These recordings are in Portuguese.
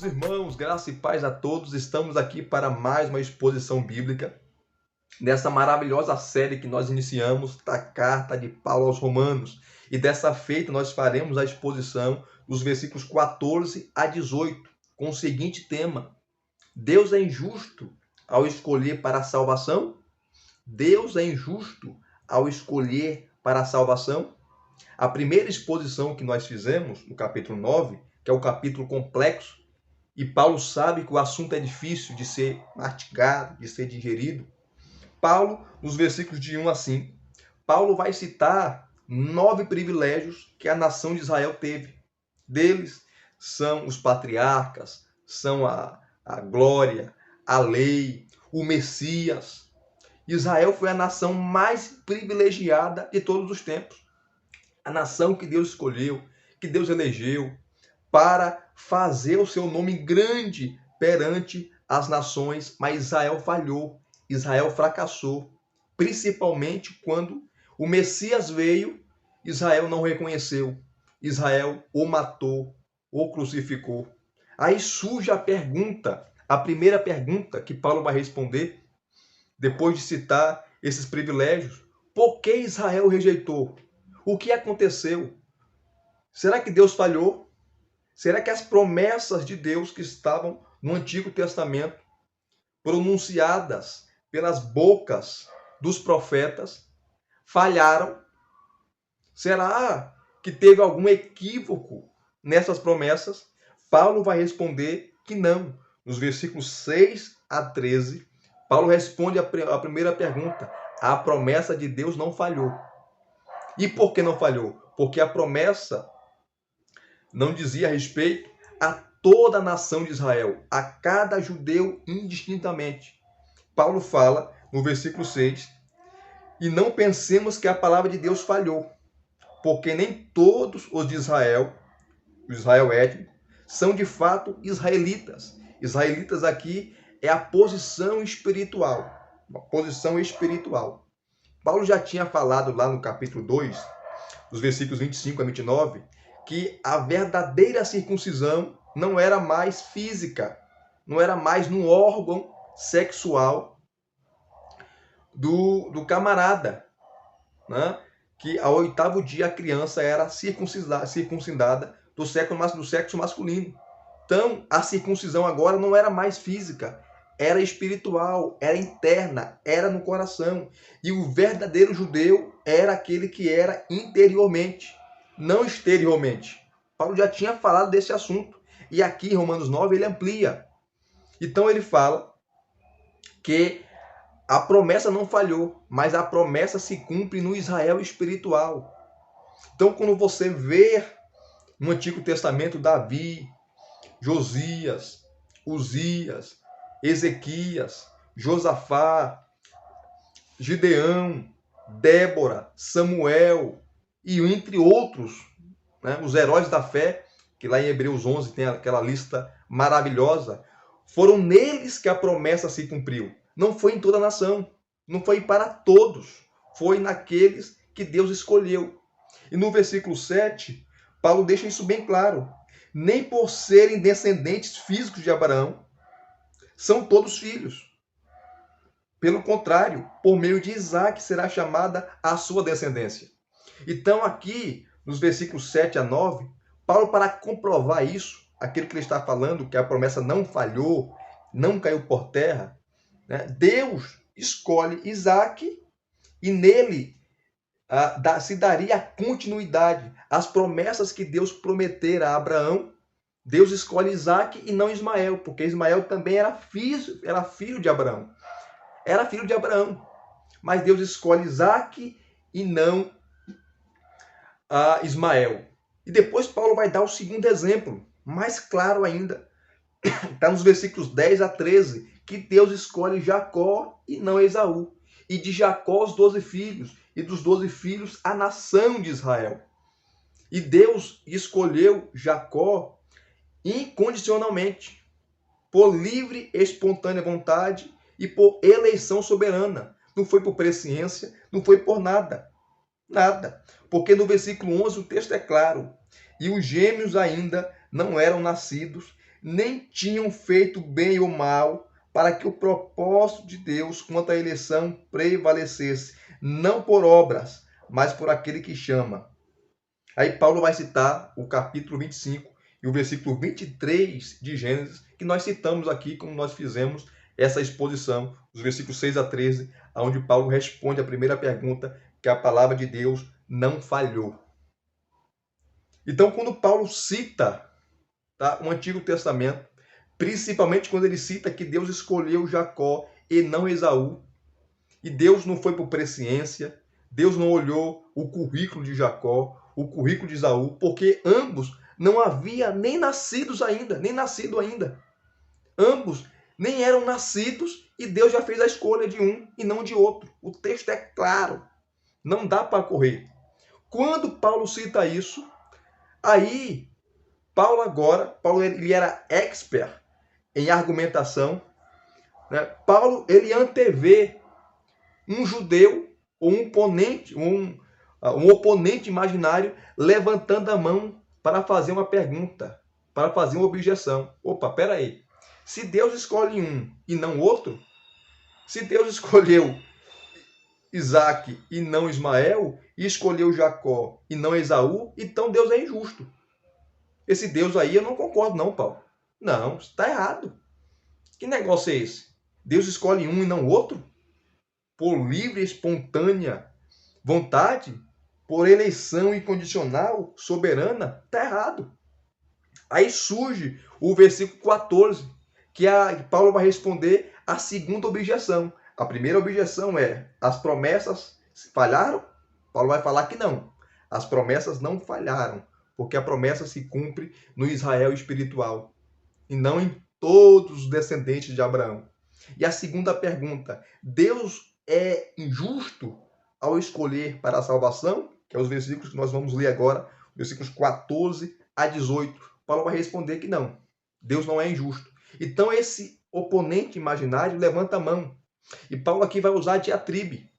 Queridos irmãos, graça e paz a todos, estamos aqui para mais uma exposição bíblica dessa maravilhosa série que nós iniciamos, da Carta de Paulo aos Romanos. E dessa feita nós faremos a exposição dos versículos 14 a 18, com o seguinte tema: Deus é injusto ao escolher para a salvação? Deus é injusto ao escolher para a salvação? A primeira exposição que nós fizemos, no capítulo 9, que é o capítulo complexo, e Paulo sabe que o assunto é difícil de ser mastigado, de ser digerido. Paulo, nos versículos de 1 a 5, Paulo vai citar 9 privilégios que a nação de Israel teve. Deles são os patriarcas, são a glória, a lei, o Messias. Israel foi a nação mais privilegiada de todos os tempos. A nação que Deus escolheu, que Deus elegeu, para fazer o seu nome grande perante as nações, mas Israel falhou, Israel fracassou, principalmente quando o Messias veio, Israel não reconheceu, Israel o matou, o crucificou. Aí surge a pergunta, a primeira pergunta que Paulo vai responder, depois de citar esses privilégios: por que Israel rejeitou? O que aconteceu? Será que Deus falhou? Será que as promessas de Deus que estavam no Antigo Testamento, pronunciadas pelas bocas dos profetas, falharam? Será que teve algum equívoco nessas promessas? Paulo vai responder que não. Nos versículos 6 a 13, Paulo responde a primeira pergunta: a promessa de Deus não falhou. E por que não falhou? Porque a promessa não dizia respeito a toda a nação de Israel, a cada judeu indistintamente. Paulo fala no versículo 6, e não pensemos que a palavra de Deus falhou, porque nem todos os de Israel, o Israel étnico, são de fato israelitas. Israelitas aqui é a posição espiritual, uma posição espiritual. Paulo já tinha falado lá no capítulo 2, dos versículos 25 a 29, que a verdadeira circuncisão não era mais física, não era mais no órgão sexual do camarada, né? Que ao 8º dia a criança era circuncidada do sexo masculino. Então, a circuncisão agora não era mais física, era espiritual, era interna, era no coração. E o verdadeiro judeu era aquele que era interiormente, não exteriormente. Paulo já tinha falado desse assunto. E aqui em Romanos 9 ele amplia. Então ele fala que a promessa não falhou, mas a promessa se cumpre no Israel espiritual. Então quando você vê no Antigo Testamento Davi, Josias, Uzias, Ezequias, Josafá, Gideão, Débora, Samuel e entre outros, né, os heróis da fé, que lá em Hebreus 11 tem aquela lista maravilhosa, foram neles que a promessa se cumpriu. Não foi em toda a nação, não foi para todos, foi naqueles que Deus escolheu. E no versículo 7, Paulo deixa isso bem claro. Nem por serem descendentes físicos de Abraão, são todos filhos. Pelo contrário, por meio de Isaac será chamada a sua descendência. Então aqui, nos versículos 7 a 9, Paulo, para comprovar isso, aquilo que ele está falando, que a promessa não falhou, não caiu por terra, né? Deus escolhe Isaac e nele se daria a continuidade. As promessas que Deus prometera a Abraão, Deus escolhe Isaac e não Ismael, porque Ismael também era filho de Abraão. Era filho de Abraão. Mas Deus escolhe Isaac e não Ismael. E depois Paulo vai dar o segundo exemplo, mais claro ainda. Está nos versículos 10 a 13, que Deus escolhe Jacó e não Esaú. E de Jacó os 12 filhos, e dos 12 filhos a nação de Israel. E Deus escolheu Jacó incondicionalmente, por livre, espontânea vontade e por eleição soberana. Não foi por presciência, não foi por nada. Nada. Porque no versículo 11 o texto é claro. E os gêmeos ainda não eram nascidos, nem tinham feito bem ou mal, para que o propósito de Deus quanto à eleição prevalecesse, não por obras, mas por aquele que chama. Aí Paulo vai citar o capítulo 25 e o versículo 23 de Gênesis, que nós citamos aqui, como nós fizemos essa exposição, os versículos 6 a 13, onde Paulo responde a primeira pergunta, que a palavra de Deus não falhou. Então, quando Paulo cita, tá, o Antigo Testamento, principalmente quando ele cita que Deus escolheu Jacó e não Esaú, e Deus não foi por presciência, Deus não olhou o currículo de Jacó, o currículo de Esaú, porque ambos não haviam nem nascidos ainda, nem nascido ainda. Ambos nem eram nascidos e Deus já fez a escolha de um e não de outro. O texto é claro, não dá para correr. Quando Paulo cita isso, aí Paulo ele era expert em argumentação, né? Paulo ele antevê um judeu ou um oponente imaginário levantando a mão para fazer uma pergunta, para fazer uma objeção. Opa, peraí. Se Deus escolhe um e não outro, se Deus escolheu Isaac e não Ismael, e escolheu Jacó e não Esaú, então Deus é injusto. Esse Deus aí eu não concordo não, Paulo. Não, está errado. Que negócio é esse? Deus escolhe um e não outro? Por livre e espontânea vontade? Por eleição incondicional, soberana? Está errado. Aí surge o versículo 14, que Paulo vai responder a segunda objeção. A primeira objeção é: as promessas falharam? Paulo vai falar que não. As promessas não falharam, porque a promessa se cumpre no Israel espiritual e não em todos os descendentes de Abraão. E a segunda pergunta: Deus é injusto ao escolher para a salvação? Que é os versículos que nós vamos ler agora, versículos 14 a 18. Paulo vai responder que não. Deus não é injusto. Então esse oponente imaginário levanta a mão. E Paulo aqui vai usar a diatribe.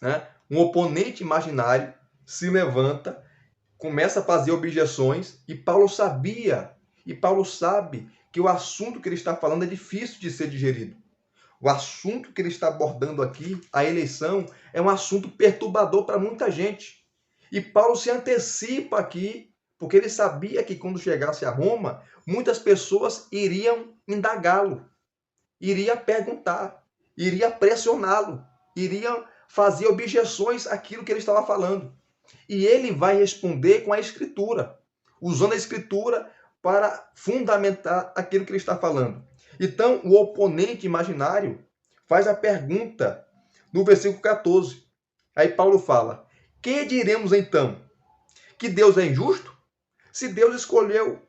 Né? Um oponente imaginário se levanta, começa a fazer objeções, e Paulo sabe que o assunto que ele está falando é difícil de ser digerido. O assunto que ele está abordando aqui, a eleição, é um assunto perturbador para muita gente. E Paulo se antecipa aqui, porque ele sabia que quando chegasse a Roma, muitas pessoas iriam indagá-lo, iriam perguntar, iriam pressioná-lo, iriam fazer objeções àquilo que ele estava falando. E ele vai responder com a Escritura, usando a Escritura para fundamentar aquilo que ele está falando. Então, o oponente imaginário faz a pergunta no versículo 14. Aí Paulo fala: que diremos então? Que Deus é injusto? Se Deus escolheu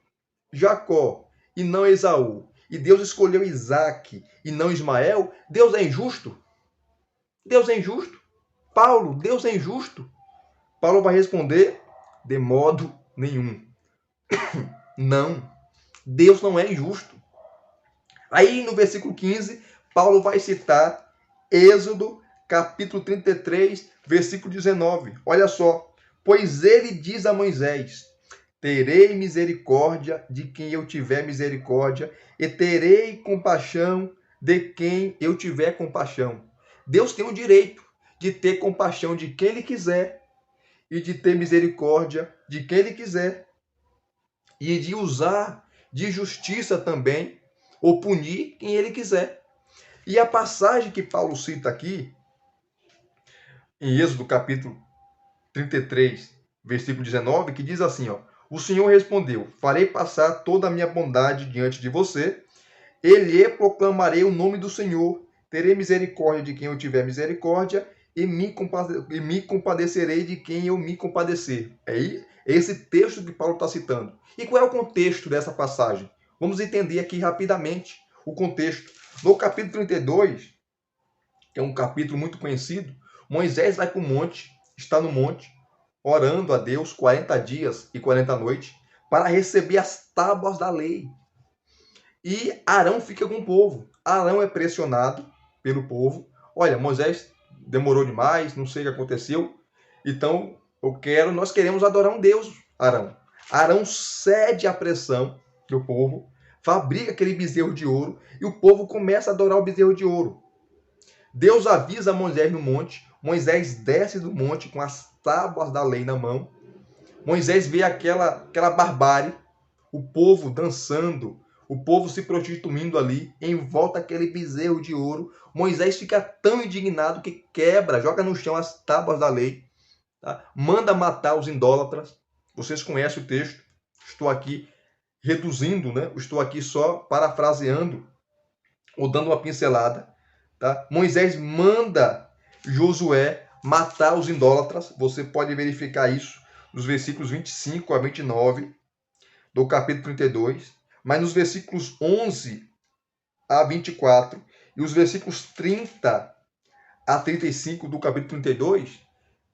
Jacó e não Esaú, e Deus escolheu Isaac e não Ismael, Deus é injusto? Deus é injusto? Paulo, Deus é injusto? Paulo vai responder: de modo nenhum. Não, Deus não é injusto. Aí no versículo 15, Paulo vai citar Êxodo, capítulo 33, versículo 19. Olha só: pois ele diz a Moisés: terei misericórdia de quem eu tiver misericórdia, e terei compaixão de quem eu tiver compaixão. Deus tem o direito de ter compaixão de quem ele quiser e de ter misericórdia de quem ele quiser, e de usar de justiça também, ou punir quem ele quiser. E a passagem que Paulo cita aqui, em Êxodo capítulo 33, versículo 19, que diz assim, ó: o Senhor respondeu: farei passar toda a minha bondade diante de você, e lhe proclamarei o nome do Senhor, terei misericórdia de quem eu tiver misericórdia, e me compadecerei de quem eu me compadecer. É esse texto que Paulo está citando. E qual é o contexto dessa passagem? Vamos entender aqui rapidamente o contexto. No capítulo 32, que é um capítulo muito conhecido, Moisés vai para o monte, está no monte, orando a Deus 40 dias e 40 noites, para receber as tábuas da lei. E Arão fica com o povo. Arão é pressionado pelo povo. Olha, Moisés demorou demais, não sei o que aconteceu. Então, nós queremos adorar um Deus, Arão. Arão cede à pressão do povo, fabrica aquele bezerro de ouro e o povo começa a adorar o bezerro de ouro. Deus avisa Moisés no monte, Moisés desce do monte com as tábuas da lei na mão. Moisés vê aquela barbárie, o povo dançando, o povo se prostituindo ali, em volta daquele bezerro de ouro. Moisés fica tão indignado que quebra, joga no chão as tábuas da lei, tá? Manda matar os idólatras. Vocês conhecem o texto. Estou aqui reduzindo, né? Estou aqui só parafraseando ou dando uma pincelada. Tá? Moisés manda Josué matar os idólatras. Você pode verificar isso nos versículos 25 a 29 do capítulo 32. Mas nos versículos 11 a 24 e os versículos 30 a 35 do capítulo 32,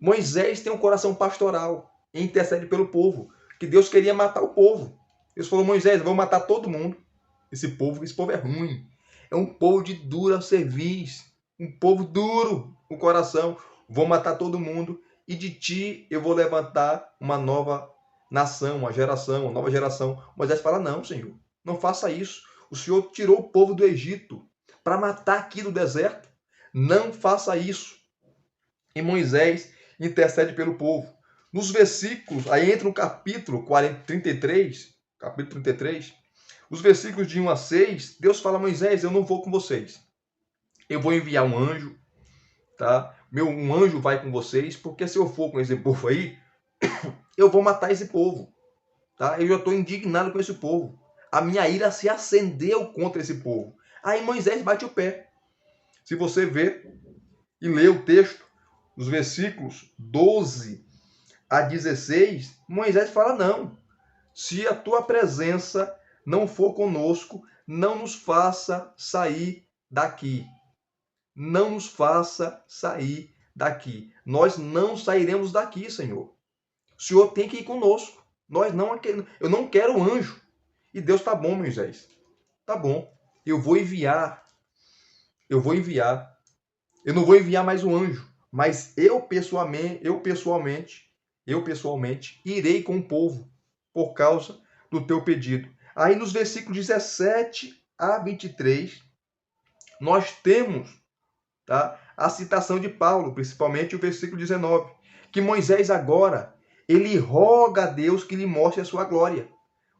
Moisés tem um coração pastoral e intercede pelo povo, que Deus queria matar o povo. Deus falou: Moisés, eu vou matar todo mundo. Esse povo é ruim. É um povo de dura cerviz, um povo duro no coração. Vou matar todo mundo e de ti eu vou levantar uma nova nação, uma nova geração. Moisés fala: não, Senhor, não faça isso. O Senhor tirou o povo do Egito para matar aqui no deserto. Não faça isso. E Moisés intercede pelo povo. Nos versículos, aí entra no capítulo 33, os versículos de 1 a 6, Deus fala: Moisés, eu não vou com vocês. Eu vou enviar um anjo, tá? Um anjo vai com vocês, porque se eu for com esse povo aí, eu vou matar esse povo, tá? Eu já estou indignado com esse povo. A minha ira se acendeu contra esse povo. Aí Moisés bate o pé. Se você ver e ler o texto, os versículos 12 a 16, Moisés fala: não, se a tua presença não for conosco, não nos faça sair daqui. Não nos faça sair daqui. Nós não sairemos daqui, Senhor. O Senhor tem que ir conosco. Eu não quero um anjo. E Deus: tá bom, Moisés. Tá bom. Eu vou enviar. Eu não vou enviar mais um anjo, mas eu pessoalmente irei com o povo por causa do teu pedido. Aí nos versículos 17 a 23, nós temos, tá, a citação de Paulo, principalmente o versículo 19, que Moisés agora, ele roga a Deus que lhe mostre a sua glória.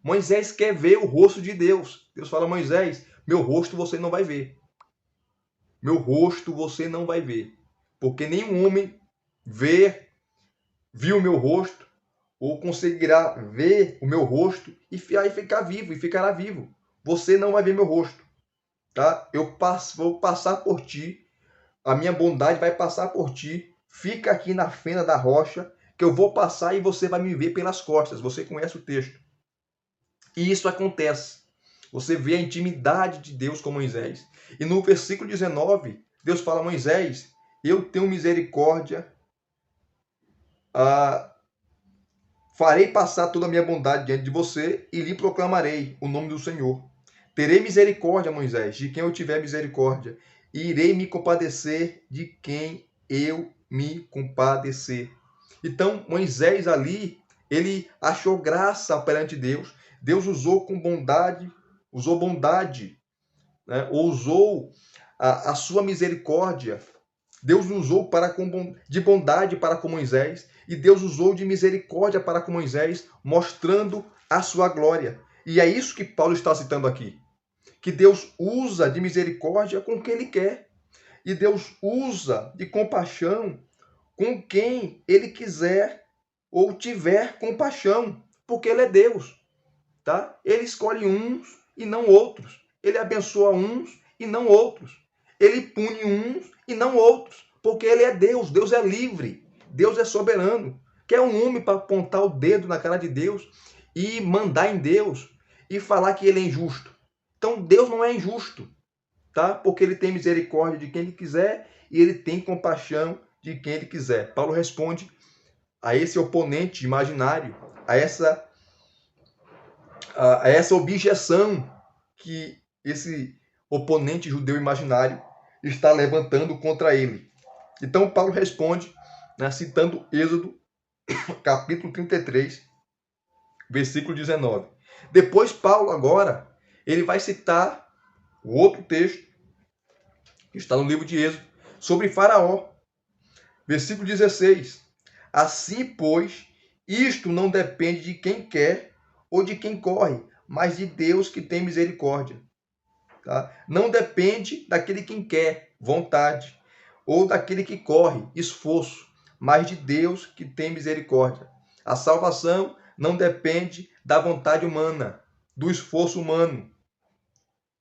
Moisés quer ver o rosto de Deus. Deus fala: Moisés, meu rosto você não vai ver. Meu rosto você não vai ver. Porque nenhum homem viu o meu rosto, ou conseguirá ver o meu rosto e ficar vivo, e ficará vivo. Você não vai ver meu rosto, tá? Vou passar por ti, a minha bondade vai passar por ti. Fica aqui na fenda da rocha, que eu vou passar e você vai me ver pelas costas. Você conhece o texto. E isso acontece. Você vê a intimidade de Deus com Moisés. E no versículo 19, Deus fala: Moisés, eu tenho misericórdia, farei passar toda a minha bondade diante de você e lhe proclamarei o nome do Senhor. Terei misericórdia, Moisés, de quem eu tiver misericórdia, e irei me compadecer de quem eu me compadecer. Então, Moisés ali, ele achou graça perante Deus. Deus usou com bondade, né? Usou a sua misericórdia. Deus usou de bondade para com Moisés, e Deus usou de misericórdia para com Moisés, mostrando a sua glória. E é isso que Paulo está citando aqui. Que Deus usa de misericórdia com quem Ele quer. E Deus usa de compaixão com quem Ele quiser ou tiver compaixão. Porque Ele é Deus. Tá? Ele escolhe uns e não outros. Ele abençoa uns e não outros. Ele pune uns e não outros. Porque Ele é Deus. Deus é livre. Deus é soberano. Quer um homem para apontar o dedo na cara de Deus e mandar em Deus e falar que Ele é injusto. Então Deus não é injusto, tá? Porque Ele tem misericórdia de quem Ele quiser e Ele tem compaixão de quem Ele quiser. Paulo responde a esse oponente imaginário, a essa objeção que esse oponente judeu imaginário está levantando contra ele. Então Paulo responde, né, citando Êxodo, capítulo 33, versículo 19. Depois Paulo agora, ele vai citar o outro texto, que está no livro de Êxodo, sobre Faraó. Versículo 16. Assim, pois, isto não depende de quem quer ou de quem corre, mas de Deus que tem misericórdia. Tá? Não depende daquele que quer, vontade, ou daquele que corre, esforço, mas de Deus que tem misericórdia. A salvação não depende da vontade humana, do esforço humano,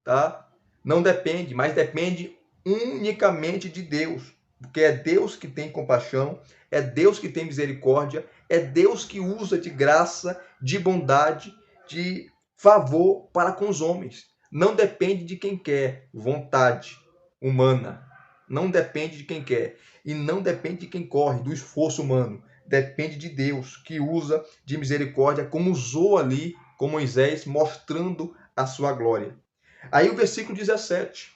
tá? Não depende, mas depende unicamente de Deus, porque é Deus que tem compaixão, é Deus que tem misericórdia, é Deus que usa de graça, de bondade, de favor para com os homens. Não depende de quem quer, vontade humana. Não depende de quem quer. E não depende de quem corre, do esforço humano. Depende de Deus, que usa de misericórdia, como usou ali com Moisés, mostrando a sua glória. Aí o versículo 17.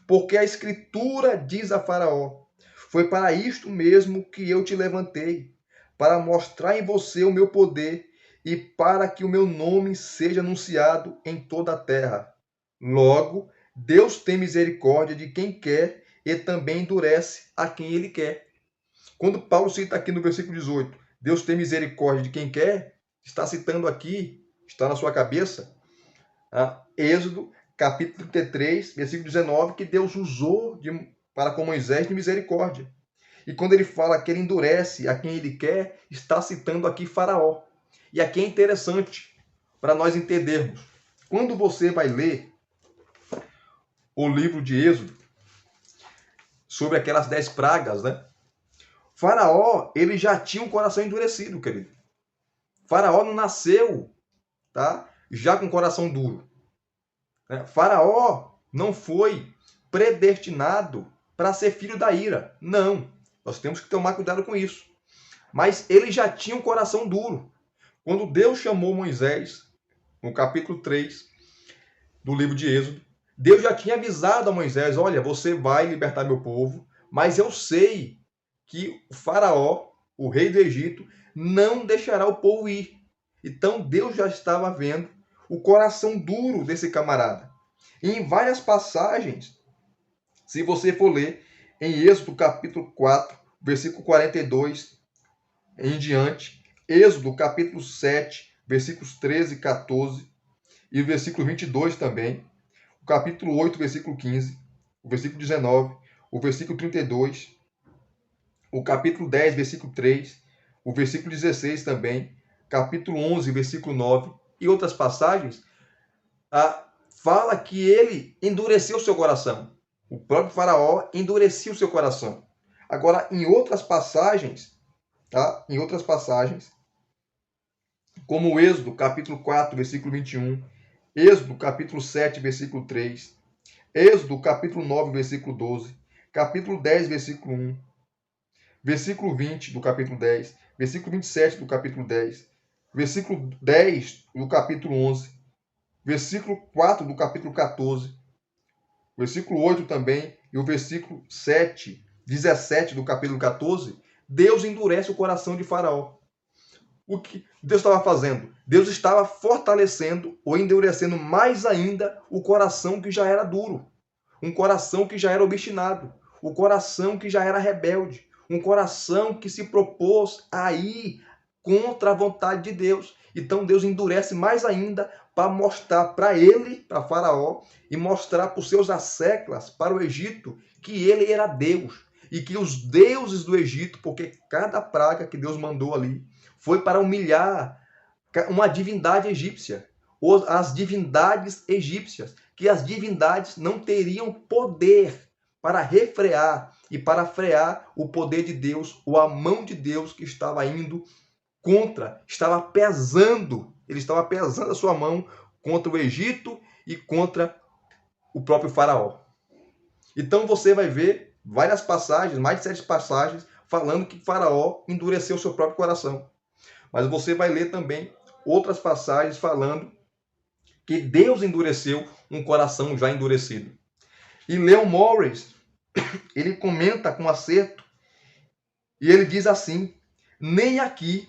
Porque a Escritura diz a Faraó: foi para isto mesmo que eu te levantei, para mostrar em você o meu poder e para que o meu nome seja anunciado em toda a terra. Logo, Deus tem misericórdia de quem quer e também endurece a quem ele quer. Quando Paulo cita aqui no versículo 18, Deus tem misericórdia de quem quer, está citando aqui, está na sua cabeça, Êxodo, capítulo 33, versículo 19, que Deus usou para com Moisés de misericórdia. E quando ele fala que ele endurece a quem ele quer, está citando aqui Faraó. E aqui é interessante para nós entendermos. Quando você vai ler o livro de Êxodo, sobre aquelas 10 pragas, né? Faraó, ele já tinha um coração endurecido, querido. Faraó não nasceu, tá? Já com coração duro. Faraó não foi predestinado para ser filho da ira. Não. Nós temos que tomar cuidado com isso. Mas ele já tinha um coração duro. Quando Deus chamou Moisés, no capítulo 3 do livro de Êxodo, Deus já tinha avisado a Moisés: olha, você vai libertar meu povo, mas eu sei que o Faraó, o rei do Egito, não deixará o povo ir. Então Deus já estava vendo o coração duro desse camarada. E em várias passagens, se você for ler em Êxodo capítulo 4, versículo 42 em diante, Êxodo capítulo 7, versículos 13 e 14, e o versículo 22 também, o capítulo 8, versículo 15, o versículo 19, o versículo 32, o capítulo 10, versículo 3, o versículo 16 também, capítulo 11, versículo 9, e outras passagens, fala que ele endureceu o seu coração. O próprio Faraó endurecia o seu coração. Agora, em outras passagens, tá? Em outras passagens, como o Êxodo, capítulo 4, versículo 21, Êxodo, capítulo 7, versículo 3, Êxodo, capítulo 9, versículo 12, capítulo 10, versículo 1, versículo 20 do capítulo 10, versículo 27 do capítulo 10, versículo 10 do capítulo 11, versículo 4 do capítulo 14, versículo 8 também, e o versículo 7, 17 do capítulo 14, Deus endurece o coração de Faraó. O que Deus estava fazendo? Deus estava fortalecendo ou endurecendo mais ainda o coração que já era duro, um coração que já era obstinado, o coração que já era rebelde, um coração que se propôs a ir contra a vontade de Deus. Então Deus endurece mais ainda para mostrar para ele, para Faraó, e mostrar para os seus asseclas, para o Egito, que ele era Deus. E que os deuses do Egito, porque cada praga que Deus mandou ali foi para humilhar uma divindade egípcia, ou as divindades egípcias, que as divindades não teriam poder para refrear e para frear o poder de Deus, ou a mão de Deus que estava indo contra, estava pesando, ele estava pesando a sua mão contra o Egito e contra o próprio Faraó. Então você vai ver várias passagens, mais de 7 passagens, falando que Faraó endureceu o seu próprio coração. Mas você vai ler também outras passagens falando que Deus endureceu um coração já endurecido. E Leon Morris, ele comenta com acerto, e ele diz assim: nem aqui,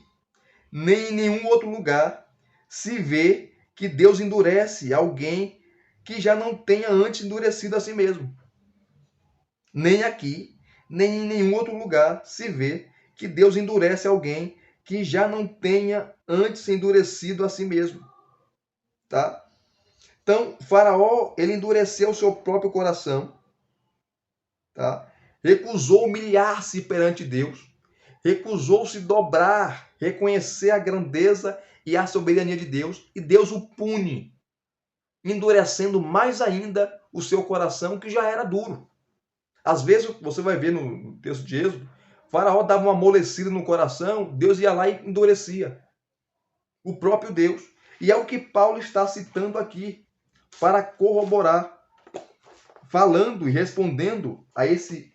nem em nenhum outro lugar, se vê que Deus endurece alguém que já não tenha antes endurecido a si mesmo. Nem aqui, nem em nenhum outro lugar se vê que Deus endurece alguém que já não tenha antes endurecido a si mesmo. Tá? Então, Faraó, ele endureceu o seu próprio coração, tá? Recusou humilhar-se perante Deus, recusou se dobrar, reconhecer a grandeza e a soberania de Deus, e Deus o pune, endurecendo mais ainda o seu coração, que já era duro. Às vezes, você vai ver no texto de Êxodo, Faraó dava uma amolecida no coração, Deus ia lá e endurecia. O próprio Deus. E é o que Paulo está citando aqui, para corroborar, falando e respondendo a esse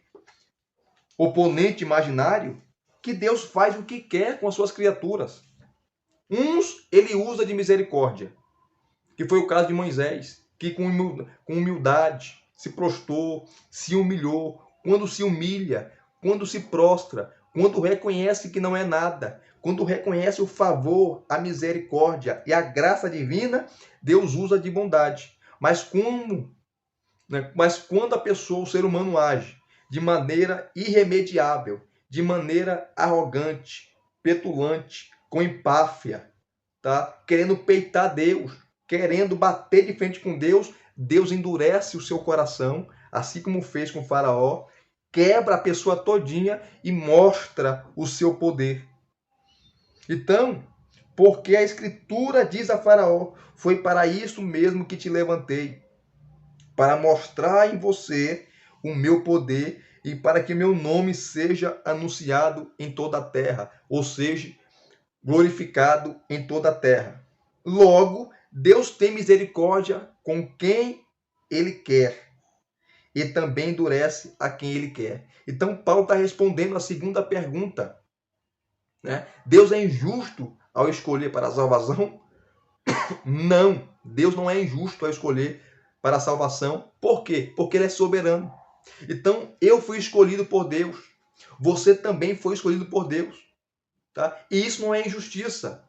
oponente imaginário, que Deus faz o que quer com as suas criaturas. Uns ele usa de misericórdia, que foi o caso de Moisés, que com humildade se prostrou, se humilhou. Quando se humilha, quando se prostra, quando reconhece que não é nada, quando reconhece o favor, a misericórdia e a graça divina, Deus usa de bondade. Mas quando a pessoa, o ser humano, age de maneira irremediável, de maneira arrogante, petulante, com empáfia, tá? Querendo peitar Deus, querendo bater de frente com Deus, Deus endurece o seu coração, assim como fez com Faraó, quebra a pessoa todinha e mostra o seu poder. Então, porque a Escritura diz a Faraó, foi para isso mesmo que te levantei, para mostrar em você o meu poder e para que meu nome seja anunciado em toda a terra, ou seja, glorificado em toda a terra. Logo, Deus tem misericórdia com quem Ele quer e também endurece a quem Ele quer. Então, Paulo está respondendo a segunda pergunta, né? Deus é injusto ao escolher para a salvação? Não, Deus não é injusto ao escolher para a salvação. Por quê? Porque Ele é soberano. Então, eu fui escolhido por Deus. Você também foi escolhido por Deus. Tá? E isso não é injustiça.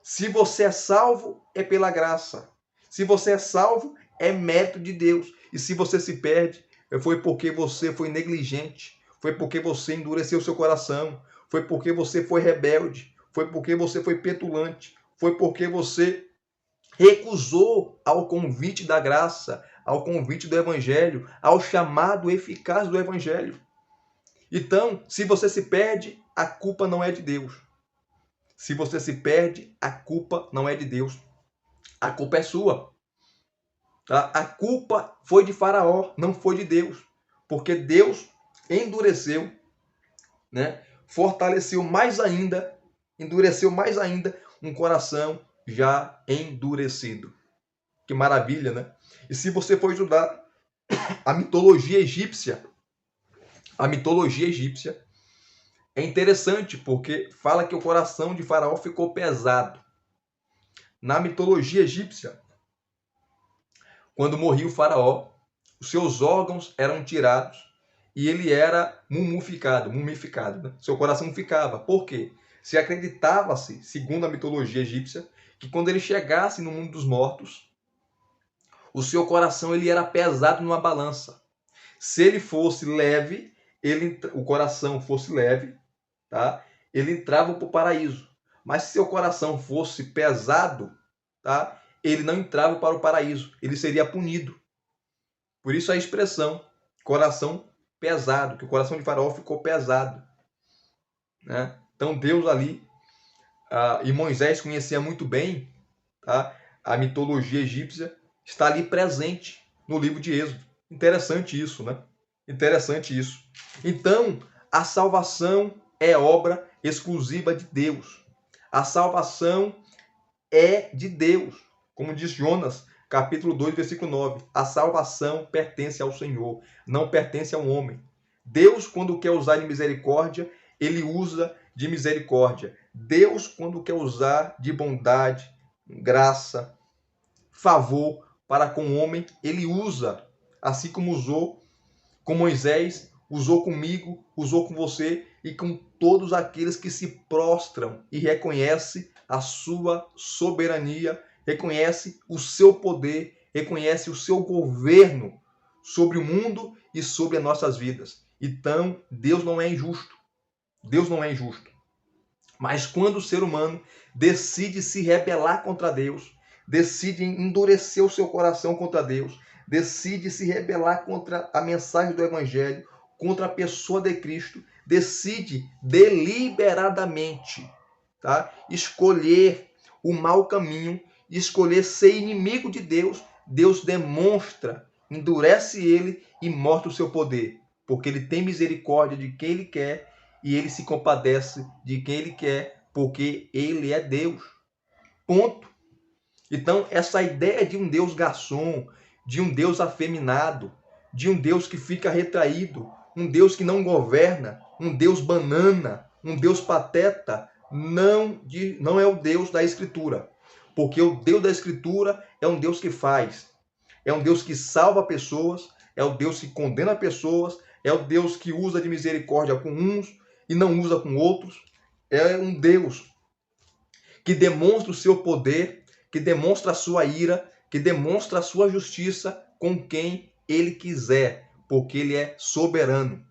Se você é salvo, é pela graça. Se você é salvo, é mérito de Deus. E se você se perde, foi porque você foi negligente. Foi porque você endureceu seu coração. Foi porque você foi rebelde. Foi porque você foi petulante. Foi porque você recusou ao convite da graça, ao convite do Evangelho, ao chamado eficaz do Evangelho. Então, se você se perde, a culpa não é de Deus. Se você se perde, a culpa não é de Deus. A culpa é sua. Tá? A culpa foi de Faraó, não foi de Deus. Porque Deus endureceu, né? Fortaleceu mais ainda, endureceu mais ainda um coração já endurecido. Que maravilha, né? E se você for estudar a mitologia egípcia é interessante porque fala que o coração de Faraó ficou pesado. Na mitologia egípcia, quando morria o Faraó, os seus órgãos eram tirados e ele era mumificado, né? Seu coração ficava. Por quê? Se acreditava-se, segundo a mitologia egípcia, que quando ele chegasse no mundo dos mortos, o seu coração ele era pesado numa balança. Se ele fosse leve, o coração fosse leve, tá? Ele entrava para o paraíso. Mas se seu coração fosse pesado, tá? Ele não entrava para o paraíso. Ele seria punido. Por isso a expressão coração pesado, que o coração de Faraó ficou pesado, né? Então Deus ali, e Moisés conhecia muito bem, tá? A mitologia egípcia, está ali presente no livro de Êxodo. Interessante isso, né? Interessante isso. Então, a salvação é obra exclusiva de Deus. A salvação é de Deus. Como diz Jonas, capítulo 2, versículo 9. A salvação pertence ao Senhor, não pertence ao homem. Deus, quando quer usar de misericórdia, ele usa de misericórdia. Deus, quando quer usar de bondade, graça, favor para com o homem, ele usa, assim como usou com Moisés, usou comigo, usou com você e com todos aqueles que se prostram e reconhecem a sua soberania, reconhece o seu poder, reconhece o seu governo sobre o mundo e sobre as nossas vidas. Então, Deus não é injusto. Deus não é injusto. Mas quando o ser humano decide se rebelar contra Deus, decide endurecer o seu coração contra Deus, decide se rebelar contra a mensagem do Evangelho, contra a pessoa de Cristo, decide deliberadamente, tá, escolher o mau caminho, escolher ser inimigo de Deus, Deus demonstra, endurece ele e mostra o seu poder, porque ele tem misericórdia de quem ele quer e ele se compadece de quem ele quer, porque ele é Deus. Ponto. Então, essa ideia de um Deus garçom, de um Deus afeminado, de um Deus que fica retraído, um Deus que não governa, um Deus banana, um Deus pateta, não é o Deus da Escritura. Porque o Deus da Escritura é um Deus que faz, é um Deus que salva pessoas, é o Deus que condena pessoas, é o Deus que usa de misericórdia com uns e não usa com outros. É um Deus que demonstra o seu poder, que demonstra a sua ira, que demonstra a sua justiça com quem ele quiser, porque ele é soberano.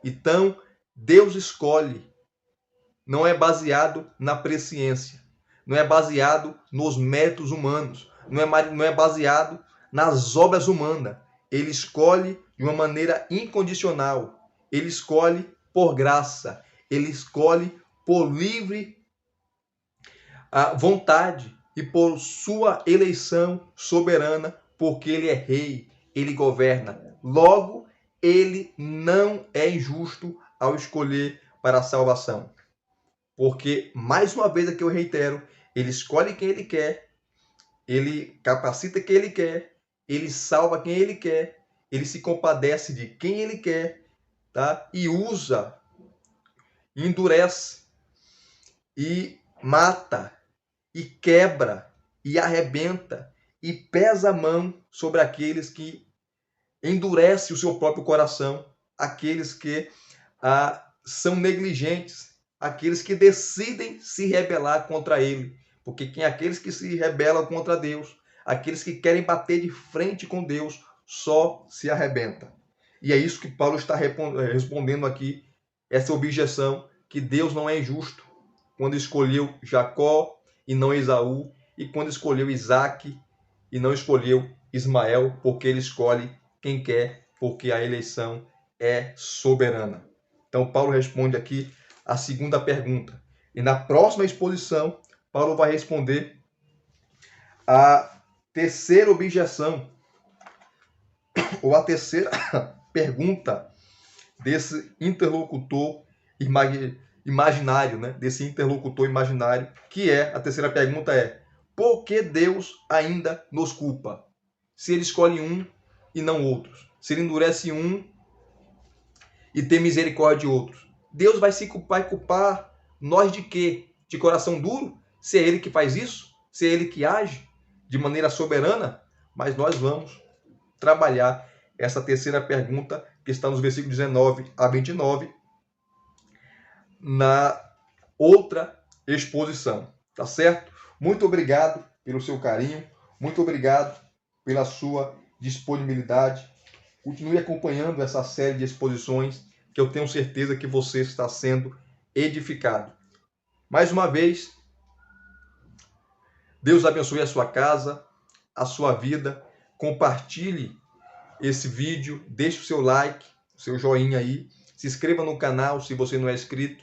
Então, Deus escolhe, não é baseado na presciência, não é baseado nos méritos humanos, não é baseado nas obras humanas. Ele escolhe de uma maneira incondicional, ele escolhe por graça, ele escolhe por livre vontade e por sua eleição soberana, porque ele é rei, ele governa. Logo, ele não é injusto ao escolher para a salvação. Porque, mais uma vez aqui eu reitero, ele escolhe quem ele quer, ele capacita quem ele quer, ele salva quem ele quer, ele se compadece de quem ele quer, tá? E usa, endurece, e mata, e quebra, e arrebenta, e pesa a mão sobre aqueles que endurecem o seu próprio coração, aqueles que são negligentes, aqueles que decidem se rebelar contra ele. Porque aqueles que se rebelam contra Deus, aqueles que querem bater de frente com Deus, só se arrebenta. E é isso que Paulo está respondendo aqui, essa objeção, que Deus não é injusto quando escolheu Jacó e não Esaú, e quando escolheu Isaac e não escolheu Ismael, porque ele escolhe quem quer, porque a eleição é soberana. Então, Paulo responde aqui a segunda pergunta. E na próxima exposição, Paulo vai responder a terceira objeção, ou a terceira pergunta desse interlocutor imaginário, né? Desse interlocutor imaginário, que a terceira pergunta é: por que Deus ainda nos culpa? Se ele escolhe um e não outros, se ele endurece um e tem misericórdia de outros, Deus vai culpar nós de quê? De coração duro? Se é ele que faz isso? Se é ele que age de maneira soberana? Mas nós vamos trabalhar essa terceira pergunta, que está nos versículos 19 a 29, na outra exposição, tá certo? Muito obrigado pelo seu carinho, muito obrigado pela sua disponibilidade. Continue acompanhando essa série de exposições, que eu tenho certeza que você está sendo edificado. Mais uma vez, Deus abençoe a sua casa, a sua vida. Compartilhe esse vídeo, deixe o seu like, o seu joinha aí, se inscreva no canal se você não é inscrito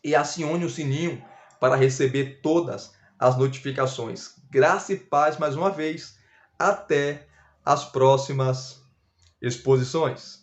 e acione o sininho para receber todas as notificações. Graça e paz mais uma vez. Até as próximas exposições.